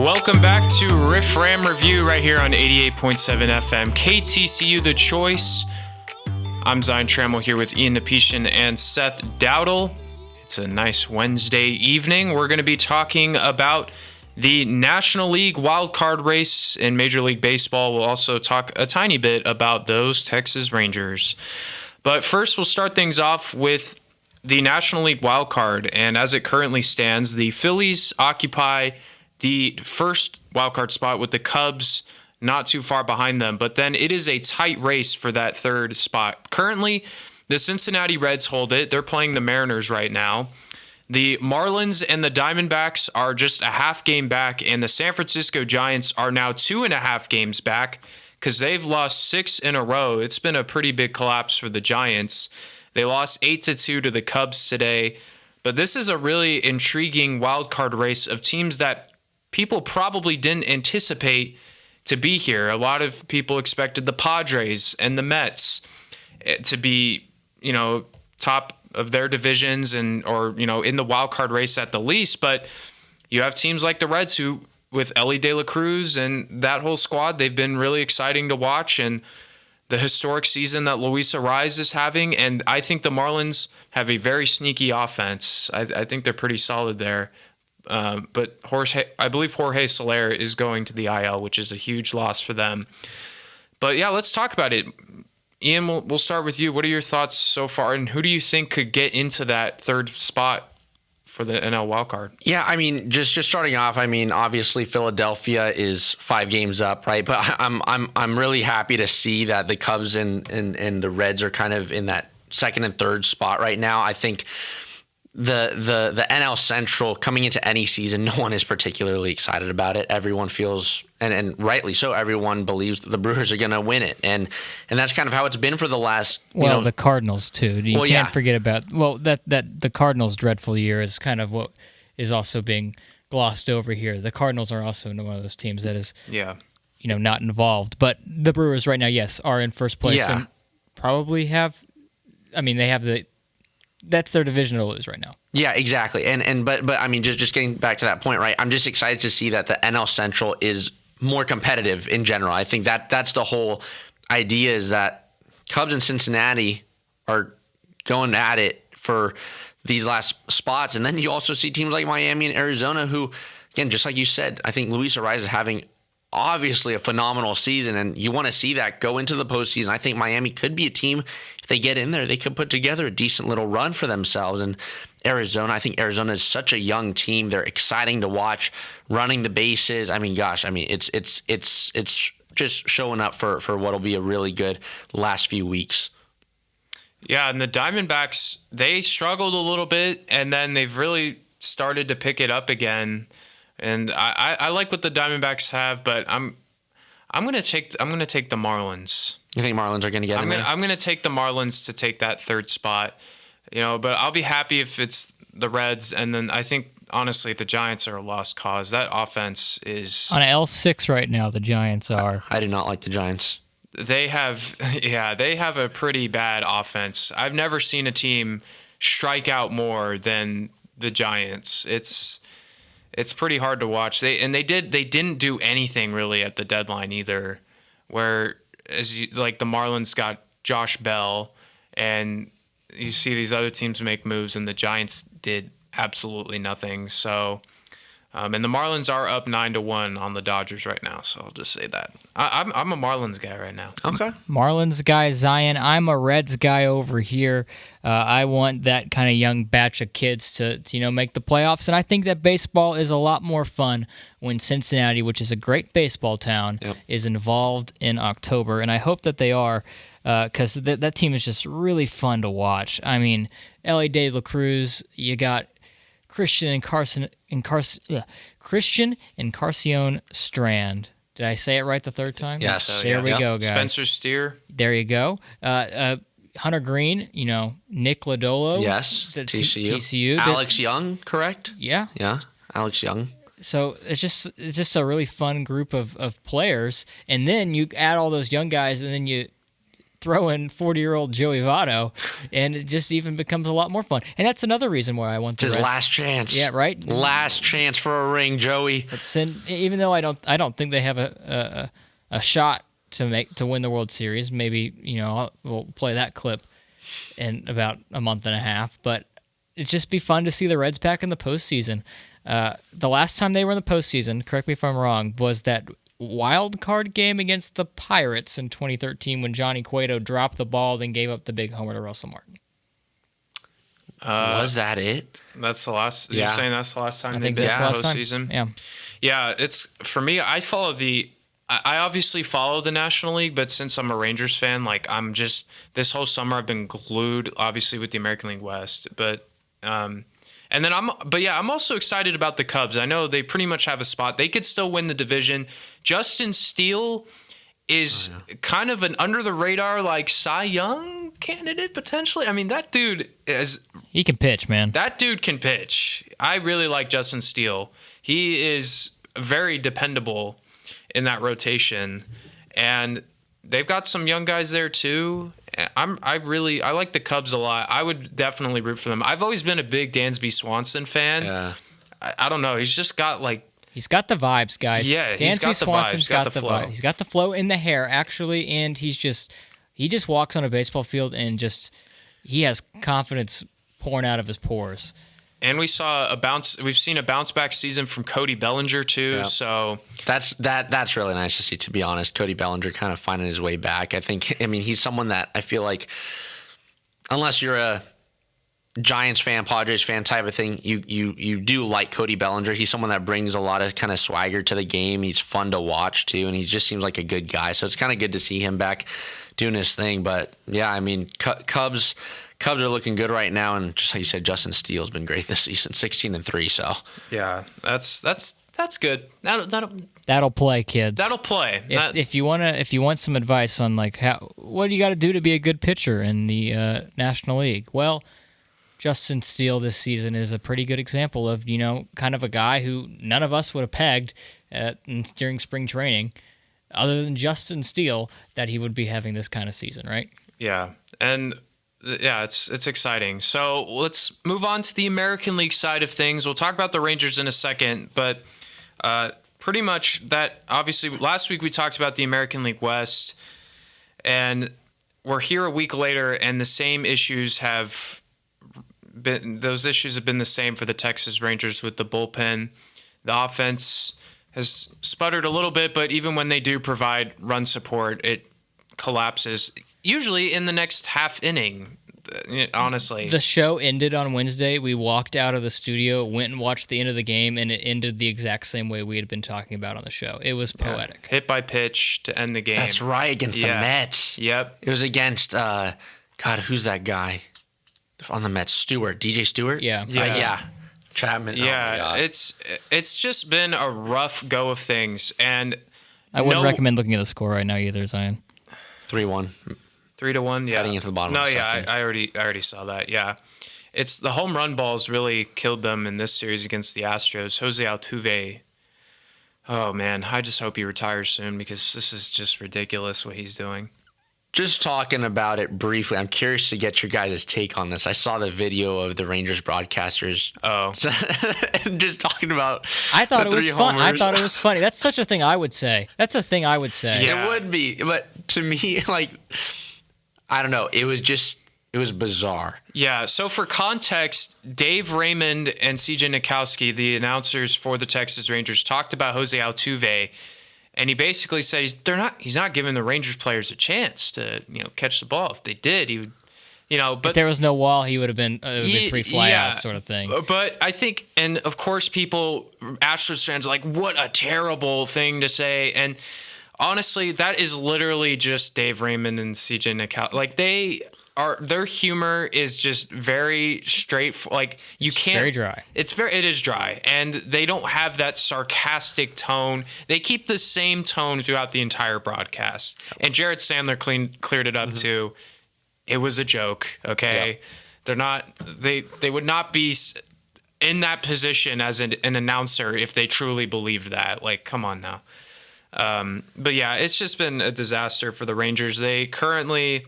Welcome back to Riff Ram Review right here on 88.7 FM, KTCU The Choice. I'm Zion Trammell here with Ian Napetian and Seth Dowdle. It's a nice Wednesday evening. We're going to be talking about the National League wildcard race in Major League Baseball. We'll also talk a tiny bit about those Texas Rangers. But first, we'll start things off with the National League wildcard. And as it currently stands, the Phillies occupy the first wildcard spot with the Cubs not too far behind them. But then it is a tight race for that third spot. Currently, the Cincinnati Reds hold it. They're playing the Mariners right now. The Marlins and the Diamondbacks are just a half game back, and the San Francisco Giants are now 2.5 games back because they've lost 6 in a row. It's been a pretty big collapse for the Giants. They lost 8-2 to the Cubs today. But this is a really intriguing wildcard race of teams that people probably didn't anticipate to be here. A lot of people expected the Padres and the Mets to be, top of their divisions or in the wild card race at the least. But you have teams like the Reds who, with Elly De La Cruz and that whole squad, they've been really exciting to watch, and the historic season that Luis Arraez is having. And I think the Marlins have a very sneaky offense. I think they're pretty solid there. But I believe Jorge Soler is going to the IL, which is a huge loss for them. But yeah, let's talk about it. Ian, we'll start with you. What are your thoughts so far, and who do you think could get into that third spot for the NL wildcard? Yeah, just starting off, obviously Philadelphia is 5 games up, right? But I'm really happy to see that the Cubs and the Reds are kind of in that second and third spot right now. I think the NL Central coming into any season, no one is particularly excited about it. Everyone feels, and rightly so, everyone believes that the Brewers are going to win it, and that's kind of how it's been for the last. The Cardinals too. You can't forget about that the Cardinals' dreadful year is kind of what is also being glossed over here. The Cardinals are also one of those teams that is not involved, but the Brewers right now, yes, are in first place and probably have. They have that's their division to lose right now. Yeah, exactly. But just getting back to that point, right? I'm just excited to see that the NL Central is more competitive in general. I think that's the whole idea, is that Cubs and Cincinnati are going at it for these last spots. And then you also see teams like Miami and Arizona who, again, just like you said, I think Luis Arraez is having obviously a phenomenal season, and you want to see that go into the postseason. I think Miami could be a team, if they get in there, they could put together a decent little run for themselves. And Arizona, I think Arizona is such a young team. They're exciting to watch, running the bases. It's just showing up for what will be a really good last few weeks. Yeah, and the Diamondbacks, they struggled a little bit, and then they've really started to pick it up again. And I like what the Diamondbacks have, but I'm gonna take the Marlins. You think Marlins are gonna get in there? I'm gonna take the Marlins to take that third spot. But I'll be happy if it's the Reds, and then I think honestly the Giants are a lost cause. That offense is on L6 right now. The Giants are. I do not like the Giants. They have a pretty bad offense. I've never seen a team strike out more than the Giants. It's pretty hard to watch. They didn't do anything really at the deadline either. Where the Marlins got Josh Bell, and you see these other teams make moves, and the Giants did absolutely nothing. So, and the Marlins are up 9-1 on the Dodgers right now. So I'll just say that I'm a Marlins guy right now. Okay, Marlins guy, Zion. I'm a Reds guy over here. I want that kind of young batch of kids to make the playoffs, and I think that baseball is a lot more fun when Cincinnati, which is a great baseball town, is involved in October, and I hope that they are, because that team is just really fun to watch. Elly De La Cruz, you got Christian and Carcion Strand. Did I say it right the third time? Yes. There we go, guys. Spencer Steer. There you go. Hunter Green, Nick Lodolo. Yes, TCU. Alex Young, correct? Yeah. Yeah, Alex Young. So it's just a really fun group of players. And then you add all those young guys, and then you throw in 40-year-old Joey Votto, and it just even becomes a lot more fun. And that's another reason why I want the It's his Reds. last chance. Yeah, right. Last chance for a ring, Joey. Even though I don't think they have a shot to win the World Series. Maybe we'll play that clip in about a month and a half. But it'd just be fun to see the Reds back in the postseason. The last time they were in the postseason, correct me if I'm wrong, was that wild card game against the Pirates in 2013 when Johnny Cueto dropped the ball, then gave up the big homer to Russell Martin. Was that it? That's the last. Yeah. You're saying that's the last time I they've think been that's in the the last postseason? time. Yeah, it's for me. I obviously follow the National League, but since I'm a Rangers fan, like I'm just this whole summer I've been glued, obviously, with the American League West. But and then I'm also excited about the Cubs. I know they pretty much have a spot. They could still win the division. Justin Steele is kind of an under the radar like Cy Young candidate potentially. I mean, that dude He can pitch, man. That dude can pitch. I really like Justin Steele. He is very dependable in that rotation, and they've got some young guys there too. I like the Cubs a lot. I would definitely root for them. I've always been a big Dansby Swanson fan. Yeah. I don't know. He's just got like. He's got the vibes, guys. Yeah, he's Dansby got the Swanson's vibes, got the flow. vibe. He's got the flow in the hair, actually, and he just walks on a baseball field and he has confidence pouring out of his pores. And we've seen a bounce back season from Cody Bellinger too. Yeah. So That's really nice to see, to be honest. Cody Bellinger kind of finding his way back. I mean, he's someone that I feel like, unless you're a Giants fan, Padres fan type of thing, you do like Cody Bellinger. He's someone that brings a lot of kind of swagger to the game. He's fun to watch too, and he just seems like a good guy. So it's kind of good to see him back doing his thing. But yeah, I mean, Cubs are looking good right now, and just like you said, Justin Steele's been great this season, 16-3. So yeah, that's good. That'll play, kids. That'll play. If you want some advice on like what do you got to do to be a good pitcher in the National League, well, Justin Steele this season is a pretty good example of kind of a guy who none of us would have pegged during spring training, other than Justin Steele, that he would be having this kind of season, right? Yeah, and yeah, it's exciting. So let's move on to the American League side of things. We'll talk about the Rangers in a second, but pretty much that. Obviously, last week we talked about the American League West, and we're here a week later, and the same issues have been. Those issues have been the same for the Texas Rangers with the bullpen. The offense has sputtered a little bit, but even when they do provide run support, it collapses. Usually in the next half inning, honestly. The show ended on Wednesday. We walked out of the studio, went and watched the end of the game, and it ended the exact same way we had been talking about on the show. It was poetic. Hit by pitch to end the game. that's right, against the Mets. Yep. It was against who's that guy on the Mets? DJ Stewart. Yeah. Yeah. Chapman. Yeah, Oh my God. it's just been a rough go of things, and I wouldn't recommend looking at the score right now either, Zion. 3-1. 3-1. Yeah, Heading into the bottom No, of the yeah, second. I already saw that. Yeah, it's the home run balls really killed them in this series against the Astros. Jose Altuve. Oh man, I just hope he retires soon because this is just ridiculous what he's doing. Just talking about it briefly, I'm curious to get your guys' take on this. I saw the video of the Rangers broadcasters. Oh, and just talking about. I thought the it was three fun. I homers. thought it was funny. That's such a thing I would say. That's a thing I would say. Yeah. It would be, but to me, like, I don't know. It was bizarre. yeah. So for context, Dave Raymond and CJ Nikowski, the announcers for the Texas Rangers, talked about Jose Altuve. And he basically said he's not giving the Rangers players a chance to catch the ball. If they did, he would, But If there was no wall, he would have been three flyouts sort of thing. But I think, and of course, Astros fans are like, what a terrible thing to say. And honestly, that is literally just Dave Raymond and CJ Nikowski. Like their humor is just very straight. Like you can't. Very dry. It is dry, and they don't have that sarcastic tone. They keep the same tone throughout the entire broadcast. And Jared Sandler cleared it up too. It was a joke. Okay, Yeah. They're not. They would not be in that position as an announcer if they truly believed that. Like, come on now. But yeah, it's just been a disaster for the Rangers. They currently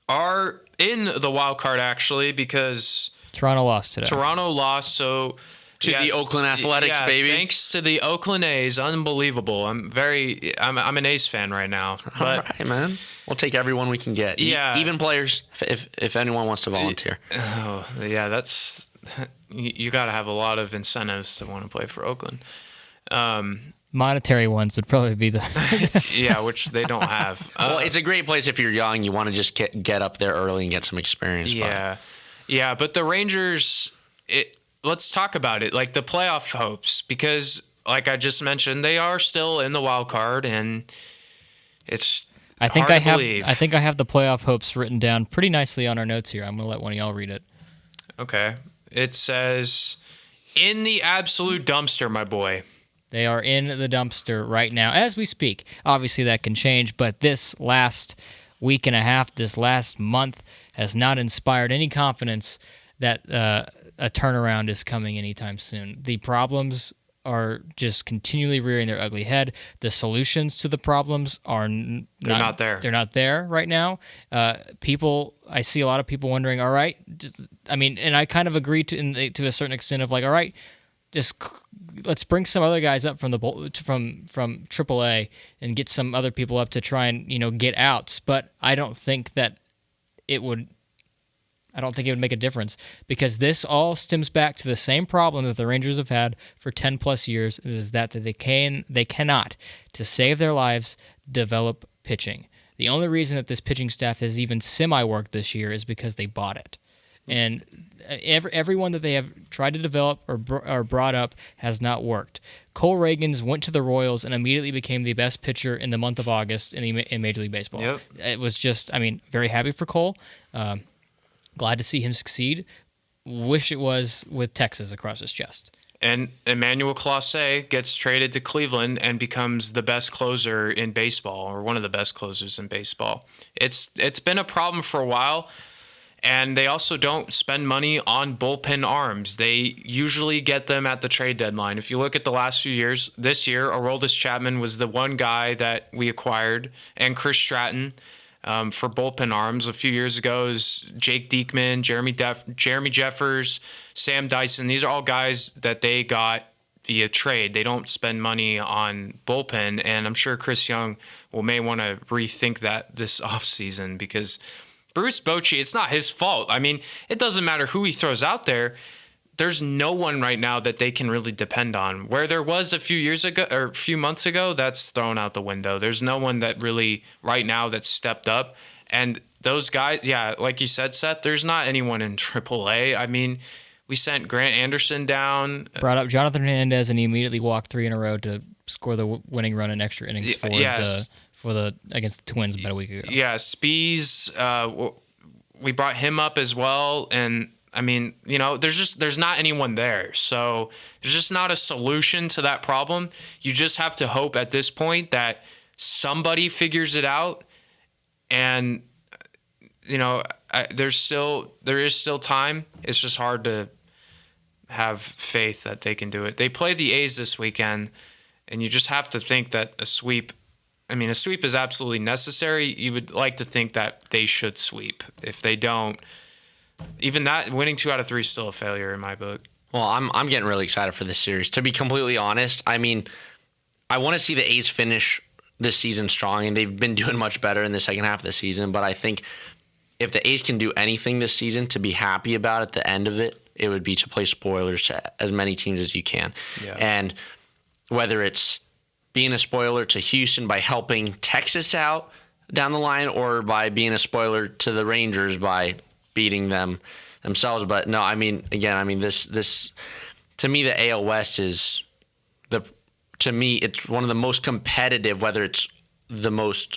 are in the wild card, actually, because Toronto lost today. Toronto lost, so To the Oakland Athletics, baby. Thanks to the Oakland A's, unbelievable. I'm an A's fan right now. But All right, man. We'll take everyone we can get. Yeah. Even players, if anyone wants to volunteer. oh yeah, that's you got to have a lot of incentives to want to play for Oakland. Monetary ones would probably be the. Yeah, which they don't have. Well, it's a great place if you're young. You want to just get up there early and get some experience. Yeah, but the Rangers. Let's talk about it, like the playoff hopes, because like I just mentioned, they are still in the wild card, and it's I think hard to believe. I think I have the playoff hopes written down pretty nicely on our notes here. I'm gonna let one of y'all read it. Okay, it says, "In the absolute dumpster, my boy." They are in the dumpster right now as we speak. Obviously, that can change, but this last week and a half, this last month, has not inspired any confidence that a turnaround is coming anytime soon. The problems are just continually rearing their ugly head. The solutions to the problems are not there. They're not there right now. I see a lot of people wondering, all right, I mean, and I kind of agree to a certain extent of like, all right, just let's bring some other guys up from AAA and get some other people up to try and get outs. But I don't think that it would. I don't think it would make a difference because this all stems back to the same problem that the Rangers have had for 10 plus years. Is that they cannot, to save their lives, develop pitching. The only reason that this pitching staff has even semi-worked this year is because they bought it. And everyone that they have tried to develop or brought up has not worked. Cole Reagans went to the Royals and immediately became the best pitcher in the month of August in Major League Baseball. Yep. It was just, very happy for Cole. Glad to see him succeed. Wish it was with Texas across his chest. And Emmanuel Clase gets traded to Cleveland and becomes the best closer in baseball, or one of the best closers in baseball. It's been a problem for a while. And they also don't spend money on bullpen arms. They usually get them at the trade deadline. If you look at the last few years, this year, Aroldis Chapman was the one guy that we acquired, and Chris Stratton for bullpen arms. A few years ago is Jake Diekman, Jeremy Jeffers, Sam Dyson. These are all guys that they got via trade. They don't spend money on bullpen, and I'm sure Chris Young may want to rethink that this offseason because Bruce Bochy, it's not his fault. I mean, it doesn't matter who he throws out there. There's no one right now that they can really depend on. Where there was a few years ago or a few months ago, that's thrown out the window. There's no one that really right now that's stepped up. And those guys, yeah, like you said, Seth, there's not anyone in AAA. I mean, we sent Grant Anderson down. Brought up Jonathan Hernandez, and he immediately walked 3 in a row to score the winning run in extra innings against the Twins about a week ago. Yeah, Spees, we brought him up as well, and I mean, there's not anyone there, so there's just not a solution to that problem. You just have to hope at this point that somebody figures it out, and there is still time. It's just hard to have faith that they can do it. They play the A's this weekend, and you just have to think that a sweep is absolutely necessary. You would like to think that they should sweep. If they don't, even that, winning 2 out of 3 is still a failure in my book. Well, I'm getting really excited for this series. To be completely honest, I want to see the A's finish this season strong, and they've been doing much better in the second half of the season. But I think if the A's can do anything this season to be happy about at the end of it, it would be to play spoilers to as many teams as you can. Yeah. And whether it's being a spoiler to Houston by helping Texas out down the line, or by being a spoiler to the Rangers by beating them themselves. But no, this to me, the AL West is it's one of the most competitive, whether it's the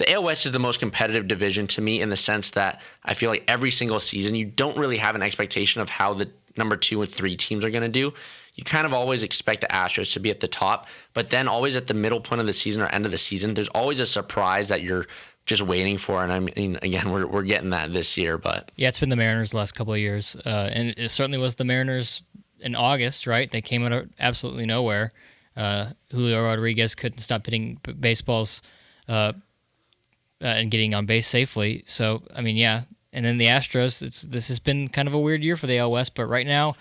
AL West is the most competitive division to me, in the sense that I feel like every single season you don't really have an expectation of how the number 2 and 3 teams are going to do. You kind of always expect the Astros to be at the top, but then always at the middle point of the season or end of the season, there's always a surprise that you're just waiting for. And I mean, again, we're getting that this year, but yeah, it's been the Mariners the last couple of years, and it certainly was the Mariners in August, right? They came out of absolutely nowhere. Julio Rodriguez couldn't stop hitting baseballs and getting on base safely. So, I mean, yeah. And then the Astros, this has been kind of a weird year for the AL West, but right now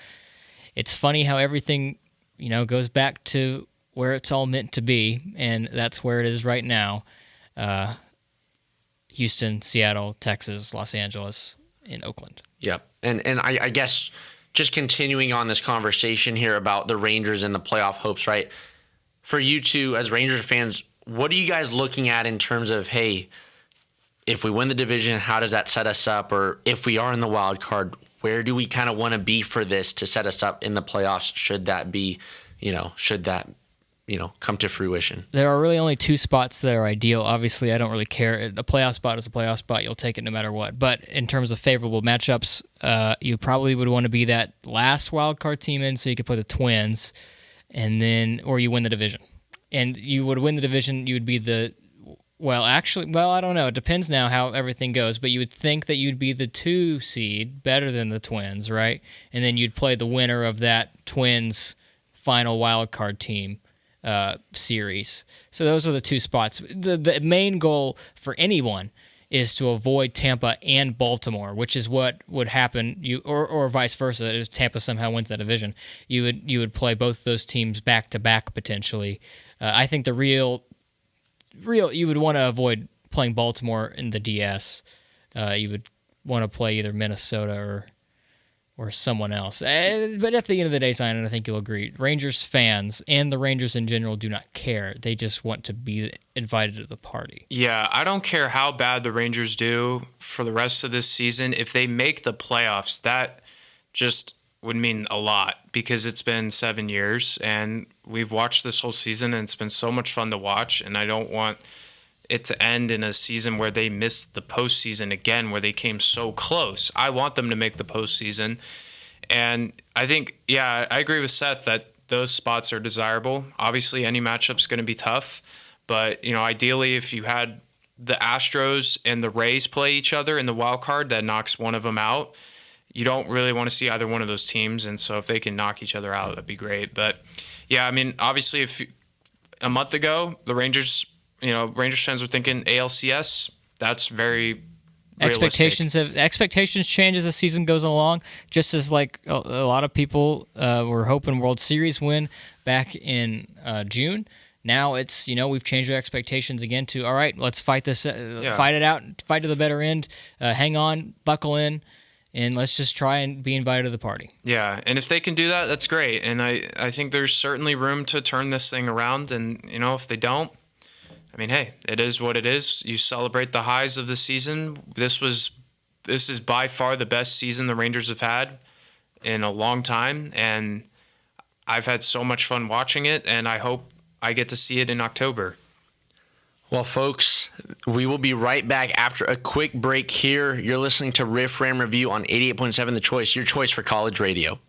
it's funny how everything, goes back to where it's all meant to be, and that's where it is right now. Houston, Seattle, Texas, Los Angeles, and Oakland. Yep. And I guess just continuing on this conversation here about the Rangers and the playoff hopes, right? For you two as Rangers fans, what are you guys looking at in terms of, hey, if we win the division, how does that set us up? Or if we are in the wild card, where do we kind of want to be for this to set us up in the playoffs? Should that come to fruition? There are really only two spots that are ideal. Obviously, I don't really care. A playoff spot is a playoff spot. You'll take it no matter what. But in terms of favorable matchups, you probably would want to be that last wild card team in, so you could play the Twins, or you win the division. And you would win the division. You would be I don't know. It depends now how everything goes. But you would think that you'd be the 2 seed, better than the Twins, right? And then you'd play the winner of that Twins final wild card team series. So those are the 2 spots. The main goal for anyone is to avoid Tampa and Baltimore, which is what would happen. Or vice versa. If Tampa somehow wins that division, you would play both those teams back to back potentially. I think the real you would want to avoid playing Baltimore in the DS. You would want to play either Minnesota or someone else. But at the end of the day, Zion, I think you'll agree, Rangers fans and the Rangers in general do not care. They just want to be invited to the party. Yeah, I don't care how bad the Rangers do for the rest of this season. If they make the playoffs, that just would mean a lot, because it's been 7 years and we've watched this whole season and it's been so much fun to watch, and I don't want it to end in a season where they missed the postseason again, where they came so close. I want them to make the postseason. And I think, I agree with Seth that those spots are desirable. Obviously, any matchup's going to be tough, but ideally, if you had the Astros and the Rays play each other in the wild card, that knocks one of them out. You don't really want to see either one of those teams, and so if they can knock each other out, that'd be great. But obviously, if a month ago the Rangers fans were thinking ALCS, that's very realistic. Expectations change as the season goes along, just as like a lot of people were hoping World Series win back in June. Now it's, we've changed our expectations again to, all right, let's fight this, fight it out, fight to the better end, hang on, buckle in, and let's just try and be invited to the party. Yeah, and if they can do that, that's great. And I think there's certainly room to turn this thing around. And, if they don't, hey, it is what it is. You celebrate the highs of the season. This is by far the best season the Rangers have had in a long time. And I've had so much fun watching it, and I hope I get to see it in October. Well, folks, we will be right back after a quick break here. You're listening to Riff Ram Review on 88.7 The Choice, your choice for college radio.